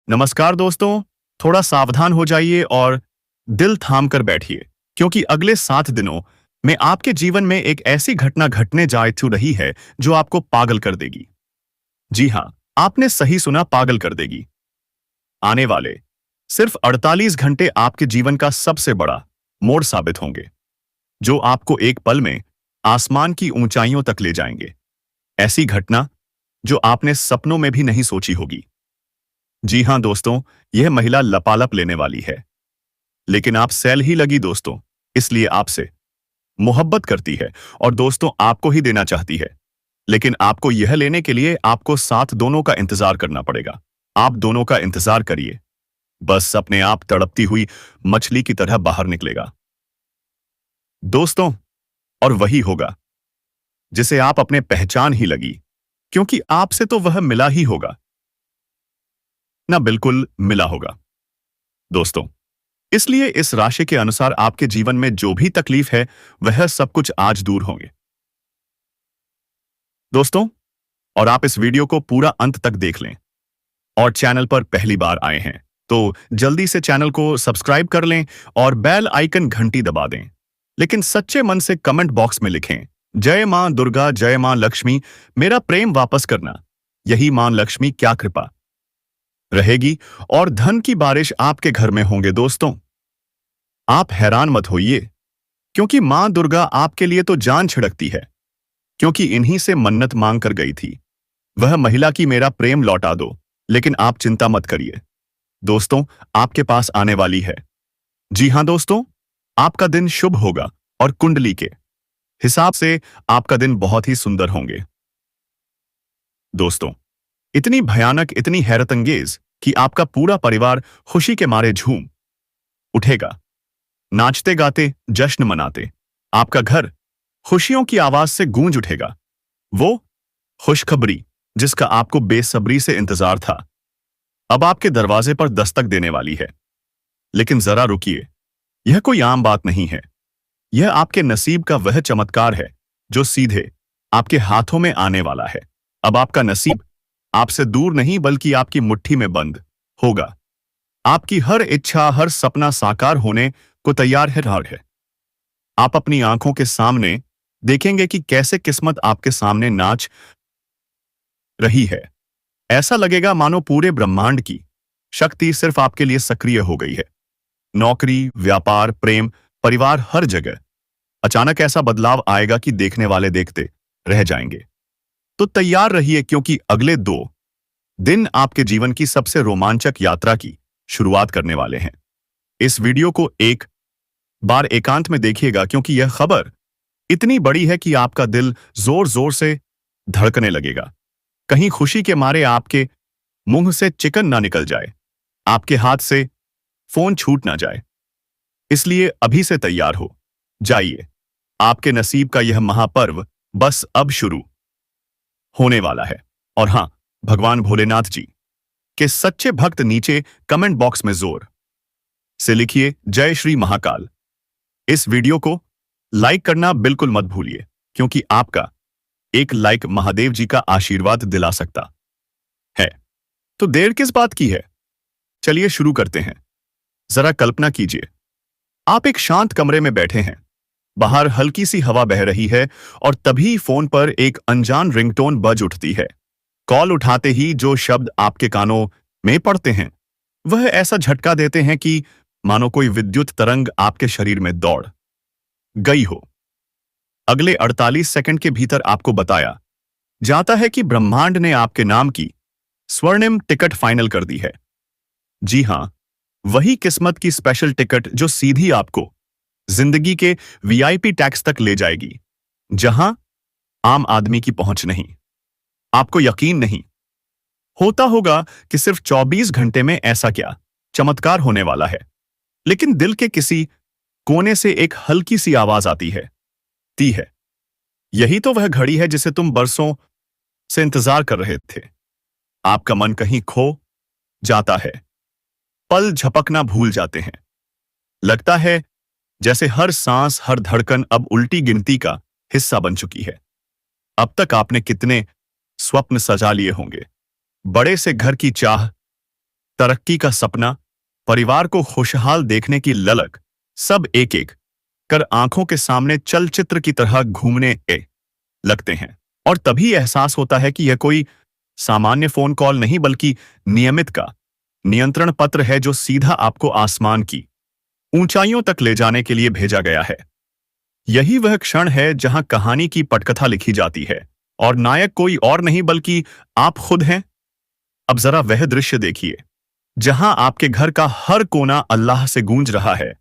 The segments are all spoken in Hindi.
नमस्कार दोस्तों। थोड़ा सावधान हो जाइए और दिल थाम कर बैठिए, क्योंकि अगले 7 दिनों में आपके जीवन में एक ऐसी घटना घटने जा रही है जो आपको पागल कर देगी। जी हाँ, आपने सही सुना, पागल कर देगी। आने वाले सिर्फ 48 घंटे आपके जीवन का सबसे बड़ा मोड़ साबित होंगे, जो आपको एक पल में आसमान की ऊंचाइयों तक ले जाएंगे। ऐसी घटना जो आपने सपनों में भी नहीं सोची होगी। जी हाँ दोस्तों, यह महिला लपालप लेने वाली है, लेकिन आप सेल ही लगी दोस्तों, इसलिए आपसे मोहब्बत करती है और दोस्तों आपको ही देना चाहती है। लेकिन आपको यह लेने के लिए आपको साथ दोनों का इंतजार करना पड़ेगा। आप दोनों का इंतजार करिए, बस अपने आप तड़पती हुई मछली की तरह बाहर निकलेगा दोस्तों। और वही होगा जिसे आप अपने पहचान ही लगी, क्योंकि आपसे तो वह मिला ही होगा ना, बिल्कुल मिला होगा दोस्तों। इसलिए इस राशि के अनुसार आपके जीवन में जो भी तकलीफ है वह सब कुछ आज दूर होंगे दोस्तों। और आप इस वीडियो को पूरा अंत तक देख लें, और चैनल पर पहली बार आए हैं तो जल्दी से चैनल को सब्सक्राइब कर लें और बेल आइकन घंटी दबा दें। लेकिन सच्चे मन से कमेंट बॉक्स में लिखें, जय मां दुर्गा, जय मां लक्ष्मी, मेरा प्रेम वापस करना। यही मां लक्ष्मी क्या कृपा रहेगी और धन की बारिश आपके घर में होंगे दोस्तों। आप हैरान मत होइए, क्योंकि मां दुर्गा आपके लिए तो जान छिड़कती है, क्योंकि इन्हीं से मन्नत मांग कर गई थी वह महिला की, मेरा प्रेम लौटा दो। लेकिन आप चिंता मत करिए दोस्तों, आपके पास आने वाली है। जी हां दोस्तों, आपका दिन शुभ होगा और कुंडली के हिसाब से आपका दिन बहुत ही सुंदर होंगे दोस्तों। इतनी भयानक, इतनी हैरतअंगेज कि आपका पूरा परिवार खुशी के मारे झूम उठेगा, नाचते गाते जश्न मनाते। आपका घर खुशियों की आवाज से गूंज उठेगा। वो खुशखबरी जिसका आपको बेसब्री से इंतजार था, अब आपके दरवाजे पर दस्तक देने वाली है। लेकिन जरा रुकिए, यह कोई आम बात नहीं है। यह आपके नसीब का वह चमत्कार है जो सीधे आपके हाथों में आने वाला है। अब आपका नसीब आपसे दूर नहीं, बल्कि आपकी मुट्ठी में बंद होगा। आपकी हर इच्छा, हर सपना साकार होने को तैयार है। आप अपनी आंखों के सामने देखेंगे कि कैसे किस्मत आपके सामने नाच रही है। ऐसा लगेगा मानो पूरे ब्रह्मांड की शक्ति सिर्फ आपके लिए सक्रिय हो गई है। नौकरी, व्यापार, प्रेम, परिवार, हर जगह अचानक ऐसा बदलाव आएगा कि देखने वाले देखते रह जाएंगे। तो तैयार रहिए, क्योंकि अगले 2 दिन आपके जीवन की सबसे रोमांचक यात्रा की शुरुआत करने वाले हैं। इस वीडियो को एक बार एकांत में देखिएगा, क्योंकि यह खबर इतनी बड़ी है कि आपका दिल जोर जोर से धड़कने लगेगा। कहीं खुशी के मारे आपके मुंह से चिकन ना निकल जाए, आपके हाथ से फोन छूट ना जाए। इसलिए अभी से तैयार हो जाइए। आपके नसीब का यह महापर्व बस अब शुरू होने वाला है। और हां, भगवान भोलेनाथ जी के सच्चे भक्त नीचे कमेंट बॉक्स में जोर से लिखिए, जय श्री महाकाल। इस वीडियो को लाइक करना बिल्कुल मत भूलिए, क्योंकि आपका एक लाइक महादेव जी का आशीर्वाद दिला सकता है। तो देर किस बात की है, चलिए शुरू करते हैं। जरा कल्पना कीजिए, आप एक शांत कमरे में बैठे हैं, बाहर हल्की सी हवा बह रही है और तभी फोन पर एक अनजान रिंगटोन बज उठती है। कॉल उठाते ही जो शब्द आपके कानों में पड़ते हैं वह ऐसा झटका देते हैं कि मानो कोई विद्युत तरंग आपके शरीर में दौड़ गई हो। अगले 48 सेकंड के भीतर आपको बताया जाता है कि ब्रह्मांड ने आपके नाम की स्वर्णिम टिकट फाइनल कर दी है। जी हां, वही किस्मत की स्पेशल टिकट जो सीधी आपको जिंदगी के वीआईपी टैक्स तक ले जाएगी, जहां आम आदमी की पहुंच नहीं। आपको यकीन नहीं होता होगा कि सिर्फ 24 घंटे में ऐसा क्या चमत्कार होने वाला है। लेकिन दिल के किसी कोने से एक हल्की सी आवाज आती है, ती है, यही तो वह घड़ी है जिसे तुम बरसों से इंतजार कर रहे थे। आपका मन कहीं खो जाता है, पल झपकना भूल जाते हैं। लगता है जैसे हर सांस, हर धड़कन अब उल्टी गिनती का हिस्सा बन चुकी है। अब तक आपने कितने स्वप्न सजा लिए होंगे, बड़े से घर की चाह, तरक्की का सपना, परिवार को खुशहाल देखने की ललक, सब एक एक कर आंखों के सामने चलचित्र की तरह घूमने लगते हैं। और तभी एहसास होता है कि यह कोई सामान्य फोन कॉल नहीं बल्कि नियमित का नियंत्रण पत्र है जो सीधा आपको आसमान की ऊंचाइयों तक ले जाने के लिए भेजा गया है। यही वह क्षण है जहां कहानी की पटकथा लिखी जाती है और नायक कोई और नहीं बल्कि आप खुद हैं। अब जरा वह दृश्य देखिए जहां आपके घर का हर कोना अल्लाह से गूंज रहा है।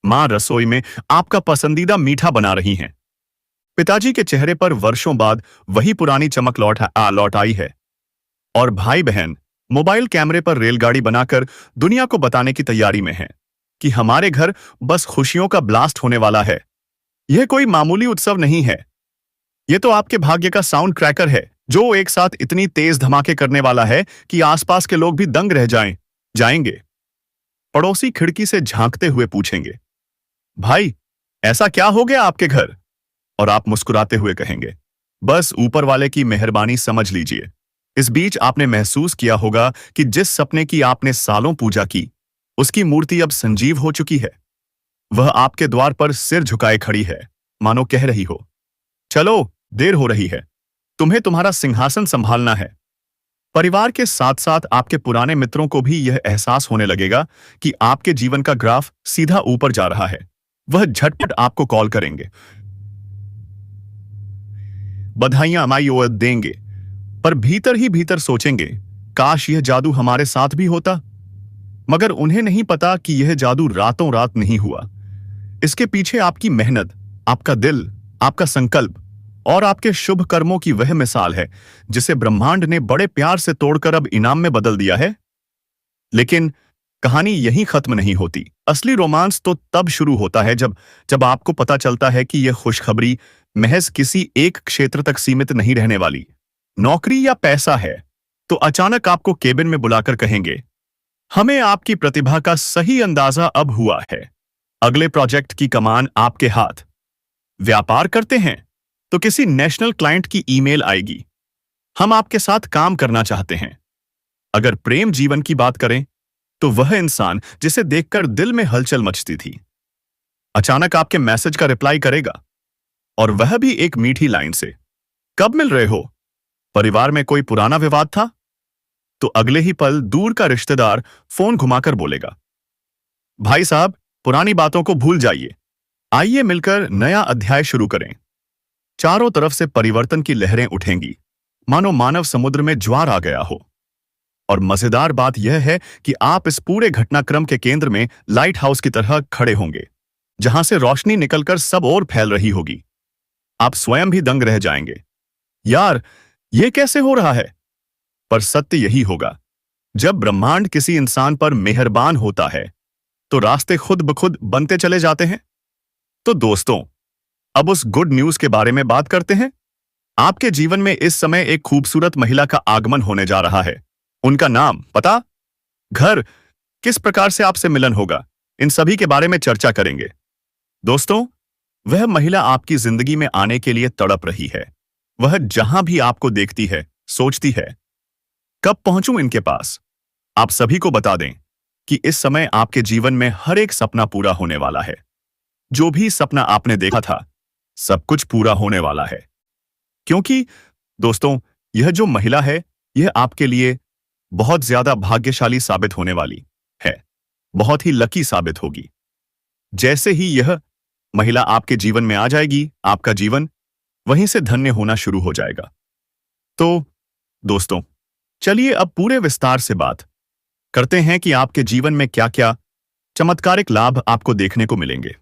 मां रसोई में आपका पसंदीदा मीठा बना रही हैं। पिताजी के चेहरे पर वर्षों बाद वही पुरानी चमक लौट आई है। और भाई बहन मोबाइल कैमरे पर रेलगाड़ी बनाकर दुनिया को बताने की तैयारी में हैं कि हमारे घर बस खुशियों का ब्लास्ट होने वाला है। यह कोई मामूली उत्सव नहीं है, यह तो आपके भाग्य का साउंड क्रैकर है जो एक साथ इतनी तेज धमाके करने वाला है कि आसपास के लोग भी दंग रह जाएंगे। पड़ोसी खिड़की से झांकते हुए पूछेंगे, भाई ऐसा क्या हो गया आपके घर? और आप मुस्कुराते हुए कहेंगे, बस ऊपर वाले की मेहरबानी समझ लीजिए। इस बीच आपने महसूस किया होगा कि जिस सपने की आपने सालों पूजा की, उसकी मूर्ति अब संजीव हो चुकी है। वह आपके द्वार पर सिर झुकाए खड़ी है, मानो कह रही हो, चलो देर हो रही है, तुम्हें तुम्हारा सिंहासन संभालना है। परिवार के साथ साथ आपके पुराने मित्रों को भी यह एहसास होने लगेगा कि आपके जीवन का ग्राफ सीधा ऊपर जा रहा है। वह झटपट आपको कॉल करेंगे, बधाइयां देंगे, पर भीतर ही भीतर सोचेंगे, काश यह जादू हमारे साथ भी होता। मगर उन्हें नहीं पता कि यह जादू रातों रात नहीं हुआ। इसके पीछे आपकी मेहनत, आपका दिल, आपका संकल्प और आपके शुभ कर्मों की वह मिसाल है जिसे ब्रह्मांड ने बड़े प्यार से तोड़कर अब इनाम में बदल दिया है। लेकिन कहानी यहीं खत्म नहीं होती। असली रोमांस तो तब शुरू होता है जब आपको पता चलता है कि यह खुशखबरी महज किसी एक क्षेत्र तक सीमित नहीं रहने वाली। नौकरी या पैसा है तो अचानक आपको केबिन में बुलाकर कहेंगे, हमें आपकी प्रतिभा का सही अंदाजा अब हुआ है, अगले प्रोजेक्ट की कमान आपके हाथ। व्यापार करते हैं तो किसी नेशनल क्लाइंट की ईमेल आएगी, हम आपके साथ काम करना चाहते हैं। अगर प्रेम जीवन की बात करें तो वह इंसान जिसे देखकर दिल में हलचल मचती थी अचानक आपके मैसेज का रिप्लाई करेगा, और वह भी एक मीठी लाइन से, कब मिल रहे हो? परिवार में कोई पुराना विवाद था? तो अगले ही पल दूर का रिश्तेदार फोन घुमाकर बोलेगा, भाई साहब पुरानी बातों को भूल जाइए, आइए मिलकर नया अध्याय शुरू करें। चारों तरफ से परिवर्तन की लहरें उठेंगी, मानो मानव समुद्र में ज्वार आ गया हो। और मजेदार बात यह है कि आप इस पूरे घटनाक्रम के केंद्र में लाइट हाउस की तरह खड़े होंगे, जहां से रोशनी निकलकर सब ओर फैल रही होगी। आप स्वयं भी दंग रह जाएंगे, यार यह कैसे हो रहा है? पर सत्य यही होगा, जब ब्रह्मांड किसी इंसान पर मेहरबान होता है तो रास्ते खुद ब खुद बनते चले जाते हैं। तो दोस्तों, अब उस गुड न्यूज के बारे में बात करते हैं। आपके जीवन में इस समय एक खूबसूरत महिला का आगमन होने जा रहा है। उनका नाम, पता, घर, किस प्रकार से आपसे मिलन होगा, इन सभी के बारे में चर्चा करेंगे। दोस्तों, वह महिला आपकी जिंदगी में आने के लिए तड़प रही है। वह जहां भी आपको देखती है सोचती है, कब पहुंचूं इनके पास। आप सभी को बता दें कि इस समय आपके जीवन में हर एक सपना पूरा होने वाला है। जो भी सपना आपने देखा था, सब कुछ पूरा होने वाला है। क्योंकि दोस्तों, यह जो महिला है, यह आपके लिए बहुत ज्यादा भाग्यशाली साबित होने वाली है, बहुत ही लकी साबित होगी। जैसे ही यह महिला आपके जीवन में आ जाएगी, आपका जीवन वहीं से धन्य होना शुरू हो जाएगा। तो दोस्तों, चलिए अब पूरे विस्तार से बात करते हैं कि आपके जीवन में क्या क्या चमत्कारिक लाभ आपको देखने को मिलेंगे।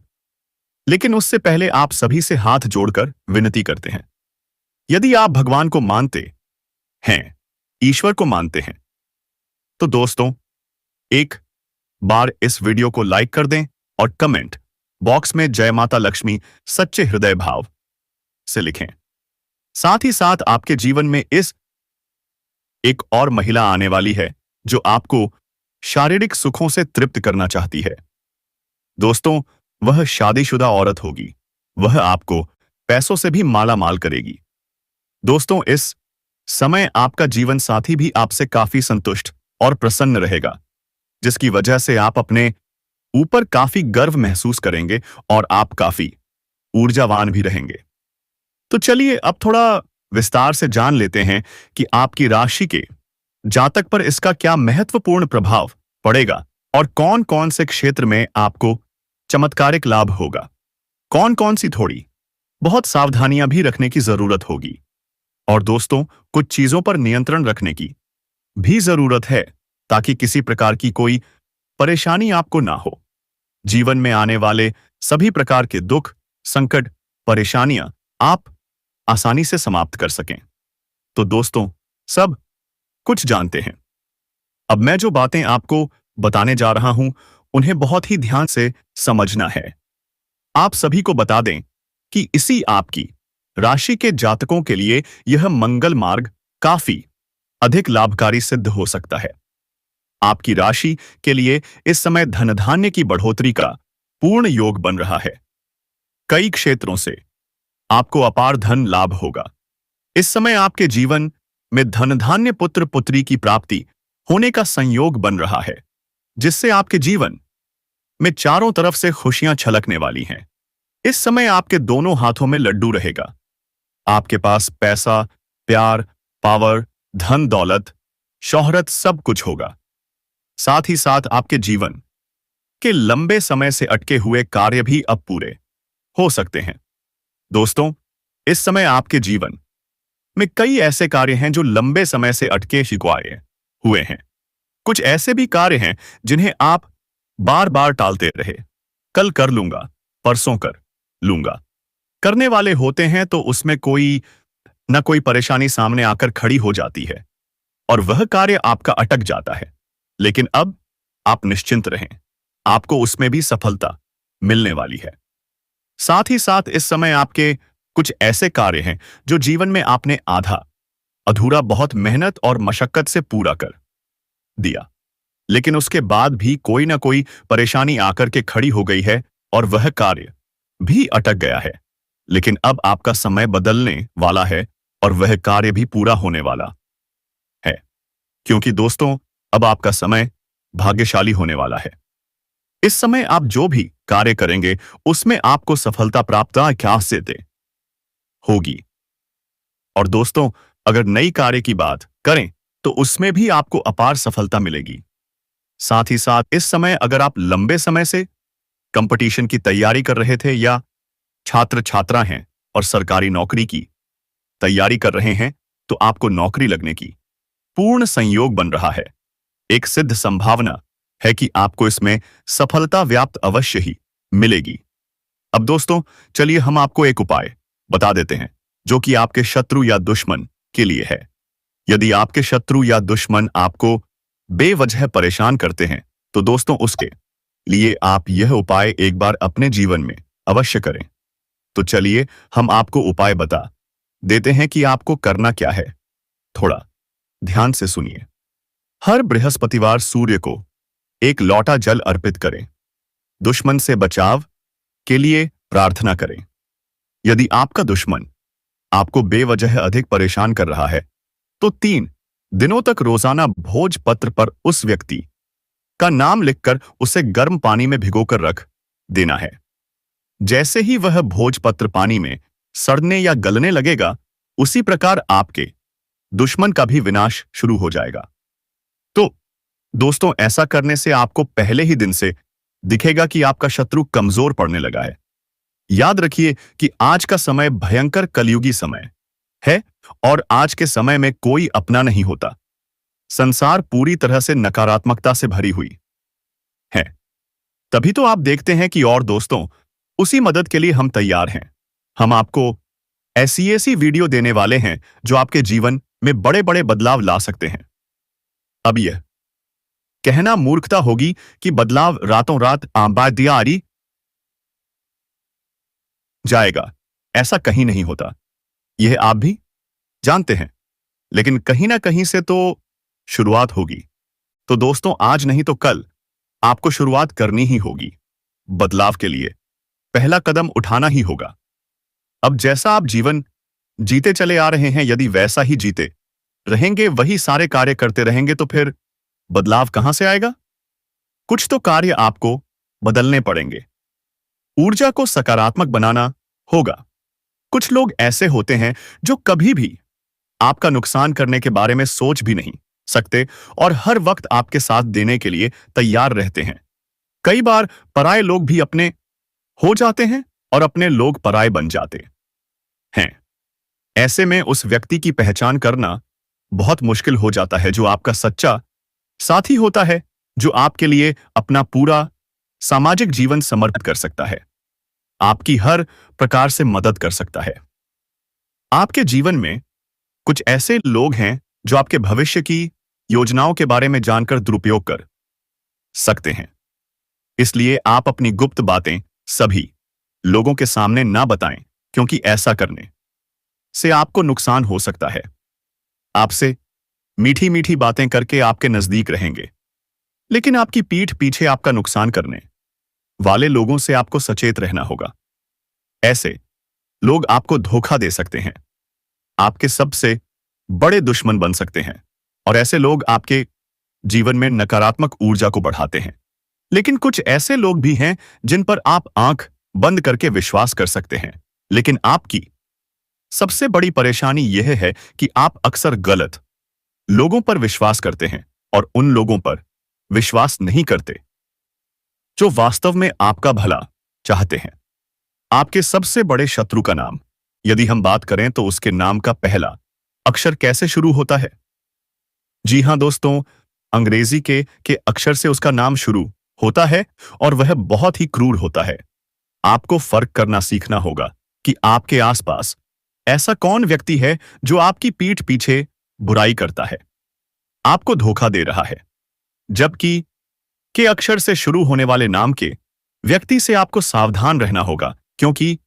लेकिन उससे पहले आप सभी से हाथ जोड़कर विनती करते हैं, यदि आप भगवान को मानते हैं, ईश्वर को मानते हैं, तो दोस्तों एक बार इस वीडियो को लाइक कर दें और कमेंट बॉक्स में जय माता लक्ष्मी सच्चे हृदय भाव से लिखें। साथ ही साथ आपके जीवन में इस एक और महिला आने वाली है जो आपको शारीरिक सुखों से तृप्त करना चाहती है। दोस्तों, वह शादीशुदा औरत होगी। वह आपको पैसों से भी माला माल करेगी। दोस्तों, इस समय आपका जीवन साथी भी आपसे काफी संतुष्ट और प्रसन्न रहेगा। जिसकी वजह से आप अपने ऊपर काफी गर्व महसूस करेंगे और आप काफी ऊर्जावान भी रहेंगे। तो चलिए अब थोड़ा विस्तार से जान लेते हैं कि आपकी राशि के जातक पर इसका क्या महत्वपूर्ण प्रभाव पड़ेगा और कौन कौन से क्षेत्र में आपको चमत्कारिक लाभ होगा, कौन कौन सी थोड़ी बहुत सावधानियां भी रखने की जरूरत होगी, और दोस्तों कुछ चीजों पर नियंत्रण रखने की भी जरूरत है ताकि किसी प्रकार की कोई परेशानी आपको ना हो। जीवन में आने वाले सभी प्रकार के दुख, संकट, परेशानियां आप आसानी से समाप्त कर सकें। तो दोस्तों सब कुछ जानते हैं। अब मैं जो बातें आपको बताने जा रहा हूं उन्हें बहुत ही ध्यान से समझना है। आप सभी को बता दें कि इसी आपकी राशि के जातकों के लिए यह मंगल मार्ग काफी अधिक लाभकारी सिद्ध हो सकता है। आपकी राशि के लिए इस समय धन धान्य की बढ़ोतरी का पूर्ण योग बन रहा है। कई क्षेत्रों से आपको अपार धन लाभ होगा। इस समय आपके जीवन में धन धान्य पुत्र पुत्री की प्राप्ति होने का संयोग बन रहा है, जिससे आपके जीवन में चारों तरफ से खुशियां छलकने वाली हैं। इस समय आपके दोनों हाथों में लड्डू रहेगा। आपके पास पैसा, प्यार, पावर, धन दौलत, शोहरत सब कुछ होगा। साथ ही साथ आपके जीवन के लंबे समय से अटके हुए कार्य भी अब पूरे हो सकते हैं। दोस्तों इस समय आपके जीवन में कई ऐसे कार्य हैं जो लंबे समय से अटके शिकवाए हुए हैं। कुछ ऐसे भी कार्य हैं जिन्हें आप बार बार टालते रहे, कल कर लूंगा, परसों कर लूंगा करने वाले होते हैं, तो उसमें कोई न कोई परेशानी सामने आकर खड़ी हो जाती है और वह कार्य आपका अटक जाता है। लेकिन अब आप निश्चिंत रहें, आपको उसमें भी सफलता मिलने वाली है। साथ ही साथ इस समय आपके कुछ ऐसे कार्य हैं जो जीवन में आपने आधा अधूरा बहुत मेहनत और मशक्कत से पूरा कर दिया, लेकिन उसके बाद भी कोई ना कोई परेशानी आकर के खड़ी हो गई है और वह कार्य भी अटक गया है। लेकिन अब आपका समय बदलने वाला है और वह कार्य भी पूरा होने वाला है, क्योंकि दोस्तों अब आपका समय भाग्यशाली होने वाला है। इस समय आप जो भी कार्य करेंगे उसमें आपको सफलता प्राप्त कैसे होगी। और दोस्तों अगर नई कार्य की बात करें तो उसमें भी आपको अपार सफलता मिलेगी। साथ ही साथ इस समय अगर आप लंबे समय से कंपटीशन की तैयारी कर रहे थे या छात्र छात्रा हैं और सरकारी नौकरी की तैयारी कर रहे हैं, तो आपको नौकरी लगने की पूर्ण संयोग बन रहा है। एक सिद्ध संभावना है कि आपको इसमें सफलता व्याप्त अवश्य ही मिलेगी। अब दोस्तों चलिए हम आपको एक उपाय बता देते हैं जो कि आपके शत्रु या दुश्मन के लिए है। यदि आपके शत्रु या दुश्मन आपको बेवजह परेशान करते हैं तो दोस्तों उसके लिए आप यह उपाय एक बार अपने जीवन में अवश्य करें। तो चलिए हम आपको उपाय बता देते हैं कि आपको करना क्या है। थोड़ा ध्यान से सुनिए। हर बृहस्पतिवार सूर्य को एक लोटा जल अर्पित करें। दुश्मन से बचाव के लिए प्रार्थना करें। यदि आपका दुश्मन आपको बेवजह अधिक परेशान कर रहा है तो 3 दिनों तक रोजाना भोजपत्र पर उस व्यक्ति का नाम लिखकर उसे गर्म पानी में भिगोकर रख देना है। जैसे ही वह भोजपत्र पानी में सड़ने या गलने लगेगा, उसी प्रकार आपके दुश्मन का भी विनाश शुरू हो जाएगा। तो दोस्तों ऐसा करने से आपको पहले ही दिन से दिखेगा कि आपका शत्रु कमजोर पड़ने लगा है। याद रखिए कि आज का समय भयंकर कलयुगी समय है और आज के समय में कोई अपना नहीं होता। संसार पूरी तरह से नकारात्मकता से भरी हुई है। तभी तो आप देखते हैं कि और दोस्तों उसी मदद के लिए हम तैयार हैं। हम आपको ऐसी वीडियो देने वाले हैं जो आपके जीवन में बड़े बड़े बदलाव ला सकते हैं। अब यह कहना मूर्खता होगी कि बदलाव रातों रात आबादियारी जाएगा। ऐसा कहीं नहीं होता, यह आप भी जानते हैं। लेकिन कहीं ना कहीं से तो शुरुआत होगी। तो दोस्तों आज नहीं तो कल आपको शुरुआत करनी ही होगी। बदलाव के लिए पहला कदम उठाना ही होगा। अब जैसा आप जीवन जीते चले आ रहे हैं, यदि वैसा ही जीते रहेंगे, वही सारे कार्य करते रहेंगे, तो फिर बदलाव कहां से आएगा? कुछ तो कार्य आपको बदलने पड़ेंगे। ऊर्जा को सकारात्मक बनाना होगा। कुछ लोग ऐसे होते हैं जो कभी भी आपका नुकसान करने के बारे में सोच भी नहीं सकते और हर वक्त आपके साथ देने के लिए तैयार रहते हैं। कई बार पराये लोग भी अपने हो जाते हैं और अपने लोग पराये बन जाते हैं। ऐसे में उस व्यक्ति की पहचान करना बहुत मुश्किल हो जाता है जो आपका सच्चा साथी होता है, जो आपके लिए अपना पूरा सामाजिक जीवन समर्पित कर सकता है, आपकी हर प्रकार से मदद कर सकता है। आपके जीवन में कुछ ऐसे लोग हैं जो आपके भविष्य की योजनाओं के बारे में जानकर दुरुपयोग कर सकते हैं। इसलिए आप अपनी गुप्त बातें सभी लोगों के सामने ना बताएं, क्योंकि ऐसा करने से आपको नुकसान हो सकता है। आपसे मीठी मीठी बातें करके आपके नजदीक रहेंगे, लेकिन आपकी पीठ पीछे आपका नुकसान करने वाले लोगों से आपको सचेत रहना होगा। ऐसे लोग आपको धोखा दे सकते हैं, आपके सबसे बड़े दुश्मन बन सकते हैं, और ऐसे लोग आपके जीवन में नकारात्मक ऊर्जा को बढ़ाते हैं। लेकिन कुछ ऐसे लोग भी हैं जिन पर आप आंख बंद करके विश्वास कर सकते हैं, लेकिन आपकी सबसे बड़ी परेशानी यह है कि आप अक्सर गलत लोगों पर विश्वास करते हैं और उन लोगों पर विश्वास नहीं करते जो वास्तव में आपका भला चाहते हैं। आपके सबसे बड़े शत्रु का नाम, यदि हम बात करें तो उसके नाम का पहला अक्षर कैसे शुरू होता है? जी हां दोस्तों, अंग्रेजी के अक्षर से उसका नाम शुरू होता है और वह बहुत ही क्रूर होता है। आपको फर्क करना सीखना होगा कि आपके आसपास ऐसा कौन व्यक्ति है जो आपकी पीठ पीछे बुराई करता है, आपको धोखा दे रहा है, जबकि के अक्षर से शुरू होने वाले नाम के व्यक्ति से आपको सावधान रहना होगा, क्योंकि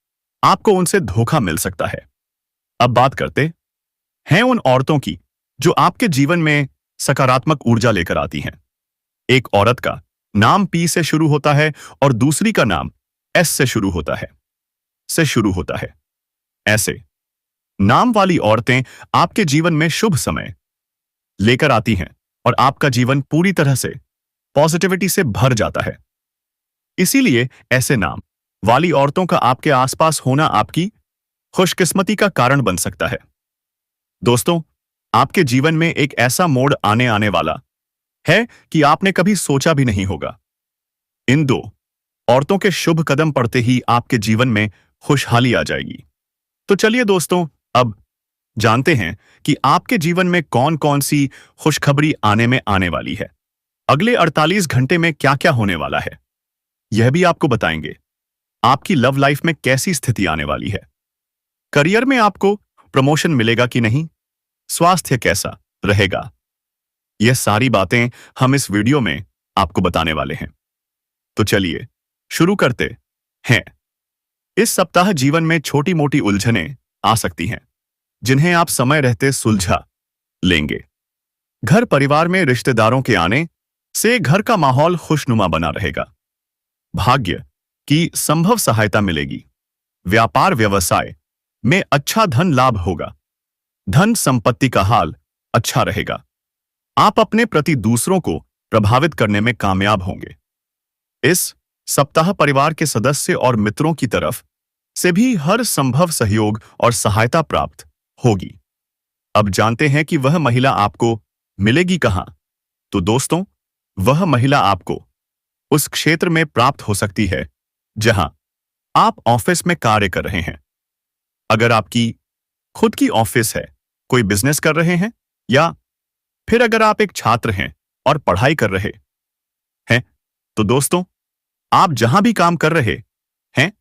आपको उनसे धोखा मिल सकता है। अब बात करते हैं उन औरतों की जो आपके जीवन में सकारात्मक ऊर्जा लेकर आती हैं। एक औरत का नाम पी से शुरू होता है और दूसरी का नाम एस से शुरू होता है। ऐसे नाम वाली औरतें आपके जीवन में शुभ समय लेकर आती हैं और आपका जीवन पूरी तरह से पॉजिटिविटी से भर जाता है। इसीलिए ऐसे नाम वाली औरतों का आपके आसपास होना आपकी खुशकिस्मती का कारण बन सकता है। दोस्तों, आपके जीवन में एक ऐसा मोड़ आने वाला है कि आपने कभी सोचा भी नहीं होगा। इन दो औरतों के शुभ कदम पड़ते ही आपके जीवन में खुशहाली आ जाएगी। तो चलिए दोस्तों, अब जानते हैं कि आपके जीवन में कौन कौन सी खुशखबरी आने वाली है। अगले 48 घंटे में क्या क्या होने वाला है, यह भी आपको बताएंगे। आपकी लव लाइफ में कैसी स्थिति आने वाली है, करियर में आपको प्रमोशन मिलेगा कि नहीं, स्वास्थ्य कैसा रहेगा, यह सारी बातें हम इस वीडियो में आपको बताने वाले हैं। तो चलिए शुरू करते हैं। इस सप्ताह जीवन में छोटी मोटी उलझनें आ सकती हैं, जिन्हें आप समय रहते सुलझा लेंगे। घर परिवार में रिश्तेदारों के आने से घर का माहौल खुशनुमा बना रहेगा। भाग्य की संभव सहायता मिलेगी। व्यापार व्यवसाय में अच्छा धन लाभ होगा। धन संपत्ति का हाल अच्छा रहेगा। आप अपने प्रति दूसरों को प्रभावित करने में कामयाब होंगे। इस सप्ताह परिवार के सदस्य और मित्रों की तरफ से भी हर संभव सहयोग और सहायता प्राप्त होगी। अब जानते हैं कि वह महिला आपको मिलेगी कहां। तो दोस्तों, वह महिला आपको उस क्षेत्र में प्राप्त हो सकती है जहां आप ऑफिस में कार्य कर रहे हैं। अगर आपकी खुद की ऑफिस है, कोई बिजनेस कर रहे हैं, या फिर अगर आप एक छात्र हैं और पढ़ाई कर रहे हैं, तो दोस्तों, आप जहां भी काम कर रहे हैं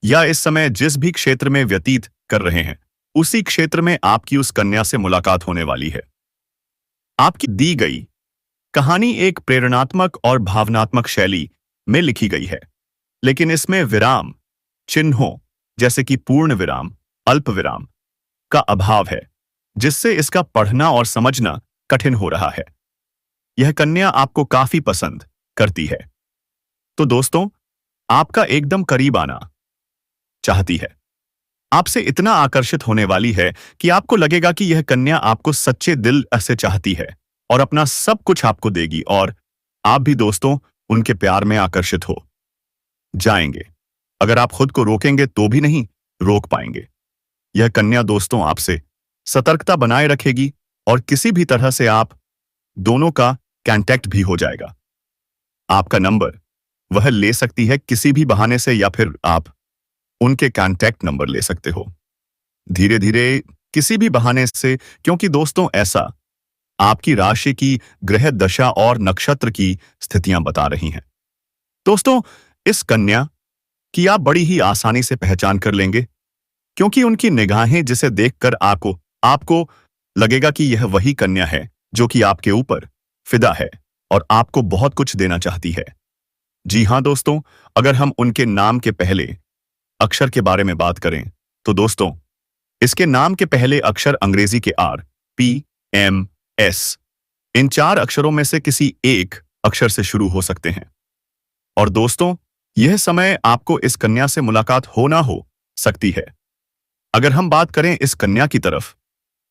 या इस समय जिस भी क्षेत्र में व्यतीत कर रहे हैं, उसी क्षेत्र में आपकी उस कन्या से मुलाकात होने वाली है। आपकी दी गई कहानी एक प्रेरणात्मक और भावनात्मक शैली में लिखी गई है, लेकिन इसमें विराम चिन्हों जैसे कि पूर्ण विराम, अल्प विराम का अभाव है, जिससे इसका पढ़ना और समझना कठिन हो रहा है। यह कन्या आपको काफी पसंद करती है, तो दोस्तों, आपका एकदम करीब आना चाहती है। आपसे इतना आकर्षित होने वाली है कि आपको लगेगा कि यह कन्या आपको सच्चे दिल से चाहती है और अपना सब कुछ आपको देगी, और आप भी दोस्तों उनके प्यार में आकर्षित हो जाएंगे। अगर आप खुद को रोकेंगे तो भी नहीं रोक पाएंगे। यह कन्या दोस्तों आपसे सतर्कता बनाए रखेगी और किसी भी तरह से आप दोनों का कांटेक्ट भी हो जाएगा। आपका नंबर वह ले सकती है किसी भी बहाने से, या फिर आप उनके कांटेक्ट नंबर ले सकते हो धीरे धीरे किसी भी बहाने से, क्योंकि दोस्तों ऐसा आपकी राशि की ग्रह दशा और नक्षत्र की स्थितियां बता रही हैं। दोस्तों, इस कन्या की आप बड़ी ही आसानी से पहचान कर लेंगे, क्योंकि उनकी निगाहें जिसे देखकर आपको आपको लगेगा कि यह वही कन्या है जो कि आपके ऊपर फिदा है और आपको बहुत कुछ देना चाहती है। जी हां दोस्तों, अगर हम उनके नाम के पहले अक्षर के बारे में बात करें तो दोस्तों, इसके नाम के पहले अक्षर अंग्रेजी के आर, पी, एम, एस, इन 4 अक्षरों में से किसी एक अक्षर से शुरू हो सकते हैं। और दोस्तों, यह समय आपको इस कन्या से मुलाकात हो ना हो सकती है। अगर हम बात करें इस कन्या की तरफ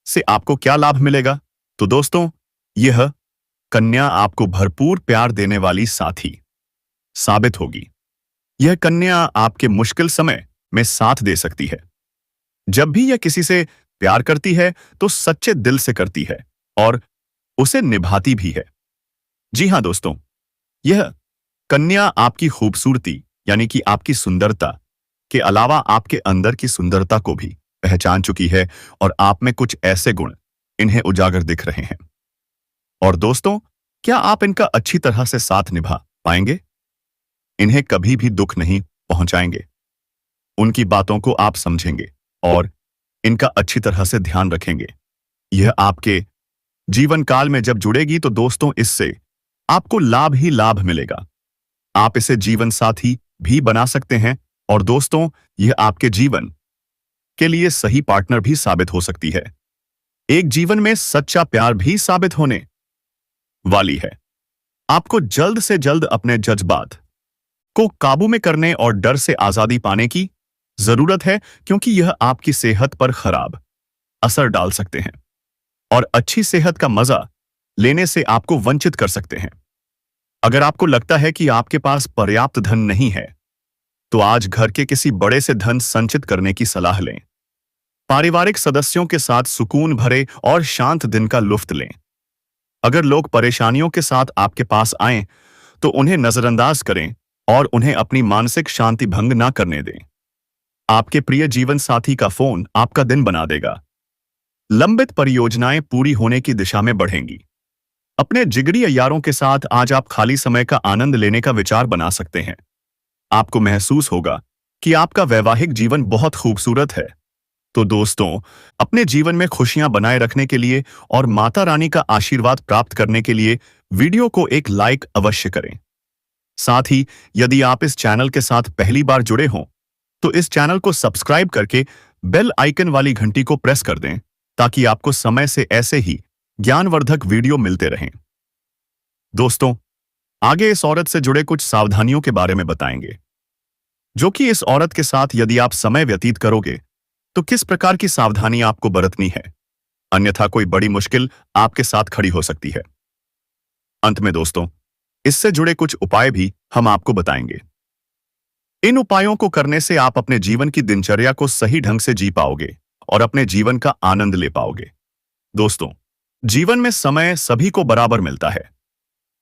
से आपको क्या लाभ मिलेगा, तो दोस्तों, यह कन्या आपको भरपूर प्यार देने वाली साथी साबित होगी। यह कन्या आपके मुश्किल समय में साथ दे सकती है। जब भी यह किसी से प्यार करती है तो सच्चे दिल से करती है और उसे निभाती भी है। जी हां दोस्तों, यह कन्या आपकी खूबसूरती यानी कि आपकी सुंदरता के अलावा आपके अंदर की सुंदरता को भी पहचान चुकी है और आप में कुछ ऐसे गुण इन्हें उजागर दिख रहे हैं। और दोस्तों, क्या आप इनका अच्छी तरह से साथ निभा पाएंगे? इन्हें कभी भी दुख नहीं पहुंचाएंगे। उनकी बातों को आप समझेंगे और इनका अच्छी तरह से ध्यान रखेंगे। यह आपके जीवन काल में जब जुड़ेगी तो दोस्तों, इससे आपको लाभ ही लाभ मिलेगा। आप इसे जीवन साथी भी बना सकते हैं और दोस्तों, यह आपके जीवन के लिए सही पार्टनर भी साबित हो सकती है। एक जीवन में सच्चा प्यार भी साबित होने वाली है। आपको जल्द से जल्द अपने जज्बात को काबू में करने और डर से आजादी पाने की जरूरत है, क्योंकि यह आपकी सेहत पर खराब असर डाल सकते हैं और अच्छी सेहत का मजा लेने से आपको वंचित कर सकते हैं। अगर आपको लगता है कि आपके पास पर्याप्त धन नहीं है, तो आज घर के किसी बड़े से धन संचित करने की सलाह लें। पारिवारिक सदस्यों के साथ सुकून भरे और शांत दिन का लुत्फ लें। अगर लोग परेशानियों के साथ आपके पास आएं, तो उन्हें नजरअंदाज करें और उन्हें अपनी मानसिक शांति भंग ना करने दें। आपके प्रिय जीवन साथी का फोन आपका दिन बना देगा। लंबित परियोजनाएं पूरी होने की दिशा में बढ़ेंगी। अपने जिगरी यारों के साथ आज आप खाली समय का आनंद लेने का विचार बना सकते हैं। आपको महसूस होगा कि आपका वैवाहिक जीवन बहुत खूबसूरत है। तो दोस्तों, अपने जीवन में खुशियां बनाए रखने के लिए और माता रानी का आशीर्वाद प्राप्त करने के लिए वीडियो को एक लाइक अवश्य करें। साथ ही यदि आप इस चैनल के साथ पहली बार जुड़े हों, तो इस चैनल को सब्सक्राइब करके बेल आइकन वाली घंटी को प्रेस कर दें, ताकि आपको समय से ऐसे ही ज्ञानवर्धक वीडियो मिलते रहें। दोस्तों, आगे इस औरत से जुड़े कुछ सावधानियों के बारे में बताएंगे, जो कि इस औरत के साथ यदि आप समय व्यतीत करोगे तो किस प्रकार की सावधानी आपको बरतनी है, अन्यथा कोई बड़ी मुश्किल आपके साथ खड़ी हो सकती है। अंत में दोस्तों, इससे जुड़े कुछ उपाय भी हम आपको बताएंगे। इन उपायों को करने से आप अपने जीवन की दिनचर्या को सही ढंग से जी पाओगे और अपने जीवन का आनंद ले पाओगे। दोस्तों, जीवन में समय सभी को बराबर मिलता है,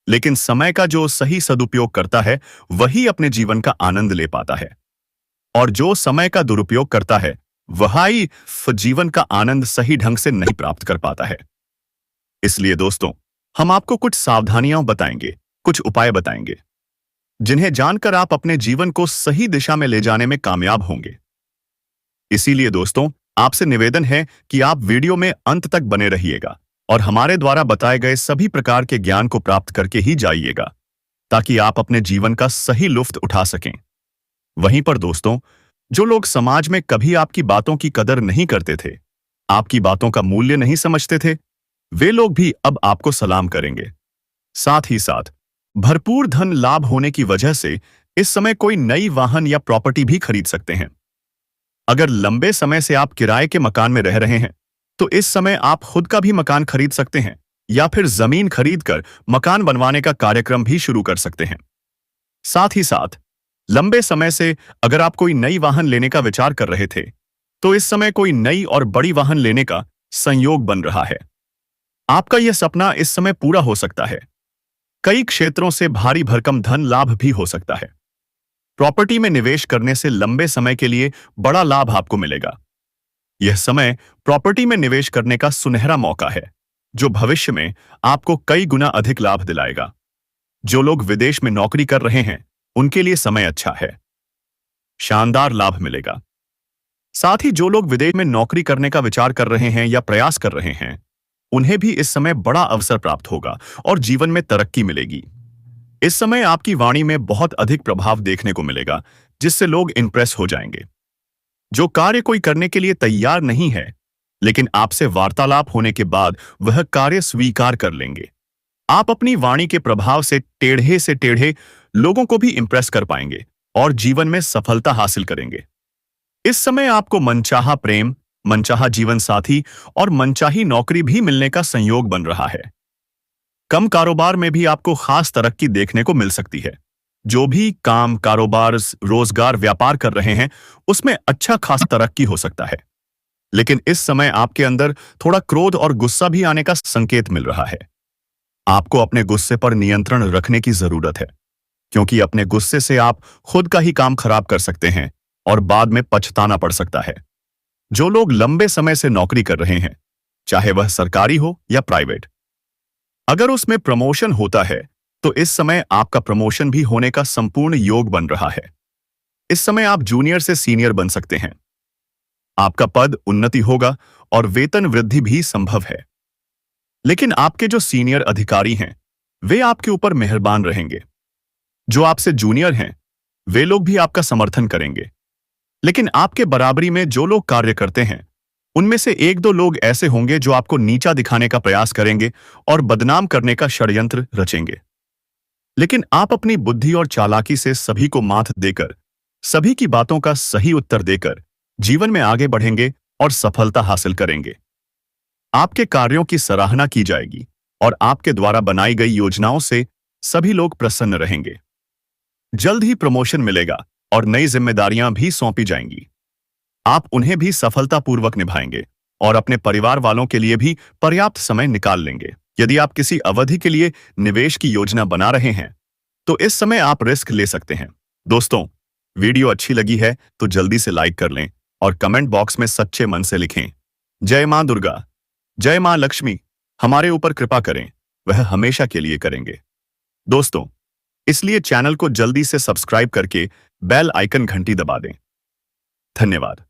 लेकिन समय का जो सही सदुपयोग करता है वही अपने जीवन का आनंद ले पाता है, और जो समय का दुरुपयोग करता है वही जीवन का आनंद सही ढंग से नहीं प्राप्त कर पाता है। इसलिए दोस्तों, हम आपको कुछ सावधानियां बताएंगे, कुछ उपाय बताएंगे, जिन्हें जानकर आप अपने जीवन को सही दिशा में ले जाने में कामयाब होंगे। इसीलिए दोस्तों, आपसे निवेदन है कि आप वीडियो में अंत तक बने रहिएगा और हमारे द्वारा बताए गए सभी प्रकार के ज्ञान को प्राप्त करके ही जाइएगा, ताकि आप अपने जीवन का सही लुत्फ उठा सकें। वहीं पर दोस्तों, जो लोग समाज में कभी आपकी बातों की कदर नहीं करते थे, आपकी बातों का मूल्य नहीं समझते थे, वे लोग भी अब आपको सलाम करेंगे। साथ ही साथ भरपूर धन लाभ होने की वजह से इस समय कोई नई वाहन या प्रॉपर्टी भी खरीद सकते हैं। अगर लंबे समय से आप किराए के मकान में रह रहे हैं, तो इस समय आप खुद का भी मकान खरीद सकते हैं या फिर जमीन खरीदकर मकान बनवाने का कार्यक्रम भी शुरू कर सकते हैं। साथ ही साथ लंबे समय से अगर आप कोई नई वाहन लेने का विचार कर रहे थे, तो इस समय कोई नई और बड़ी वाहन लेने का संयोग बन रहा है। आपका यह सपना इस समय पूरा हो सकता है। कई क्षेत्रों से भारी भरकम धन लाभ भी हो सकता है। प्रॉपर्टी में निवेश करने से लंबे समय के लिए बड़ा लाभ आपको मिलेगा। यह समय प्रॉपर्टी में निवेश करने का सुनहरा मौका है, जो भविष्य में आपको कई गुना अधिक लाभ दिलाएगा। जो लोग विदेश में नौकरी कर रहे हैं, उनके लिए समय अच्छा है। शानदार लाभ मिलेगा। साथ ही जो लोग विदेश में नौकरी करने का विचार कर रहे हैं या प्रयास कर रहे हैं, उन्हें भी इस समय बड़ा अवसर प्राप्त होगा और जीवन में तरक्की मिलेगी। इस समय आपकी वाणी में बहुत अधिक प्रभाव देखने को मिलेगा, जिससे लोग इंप्रेस हो जाएंगे। जो कार्य कोई करने के लिए तैयार नहीं है, लेकिन आपसे वार्तालाप होने के बाद वह कार्य स्वीकार कर लेंगे। आप अपनी वाणी के प्रभाव से टेढ़े लोगों को भी इंप्रेस कर पाएंगे और जीवन में सफलता हासिल करेंगे। इस समय आपको मनचाहा प्रेम, मनचाहा जीवन साथी और मनचाही नौकरी भी मिलने का संयोग बन रहा है। कम कारोबार में भी आपको खास तरक्की देखने को मिल सकती है। जो भी काम, कारोबार, रोजगार, व्यापार कर रहे हैं, उसमें अच्छा खास तरक्की हो सकता है। लेकिन इस समय आपके अंदर थोड़ा क्रोध और गुस्सा भी आने का संकेत मिल रहा है। आपको अपने गुस्से पर नियंत्रण रखने की जरूरत है, क्योंकि अपने गुस्से से आप खुद का ही काम खराब कर सकते हैं और बाद में पछताना पड़ सकता है। जो लोग लंबे समय से नौकरी कर रहे हैं, चाहे वह सरकारी हो या प्राइवेट, अगर उसमें प्रमोशन होता है, तो इस समय आपका प्रमोशन भी होने का संपूर्ण योग बन रहा है। इस समय आप जूनियर से सीनियर बन सकते हैं। आपका पद उन्नति होगा और वेतन वृद्धि भी संभव है। लेकिन आपके जो सीनियर अधिकारी हैं, वे आपके ऊपर मेहरबान रहेंगे। जो आपसे जूनियर हैं, वे लोग भी आपका समर्थन करेंगे। लेकिन आपके बराबरी में जो लोग कार्य करते हैं, उनमें से एक दो लोग ऐसे होंगे जो आपको नीचा दिखाने का प्रयास करेंगे और बदनाम करने का षड्यंत्र रचेंगे। लेकिन आप अपनी बुद्धि और चालाकी से सभी को मात देकर, सभी की बातों का सही उत्तर देकर जीवन में आगे बढ़ेंगे और सफलता हासिल करेंगे। आपके कार्यों की सराहना की जाएगी और आपके द्वारा बनाई गई योजनाओं से सभी लोग प्रसन्न रहेंगे। जल्द ही प्रमोशन मिलेगा और नई जिम्मेदारियां भी सौंपी जाएंगी। आप उन्हें भी सफलतापूर्वक निभाएंगे और अपने परिवार वालों के लिए भी पर्याप्त समय निकाल लेंगे। यदि आप किसी अवधि के लिए निवेश की योजना बना रहे हैं, तो इस समय आप रिस्क ले सकते हैं। दोस्तों, वीडियो अच्छी लगी है तो जल्दी से लाइक कर लें और कमेंट बॉक्स में सच्चे मन से लिखें, जय मां दुर्गा, जय मां लक्ष्मी, हमारे ऊपर कृपा करें, वह हमेशा के लिए करेंगे। दोस्तों, इसलिए चैनल को जल्दी से सब्सक्राइब करके बेल आइकन घंटी दबा दें। धन्यवाद।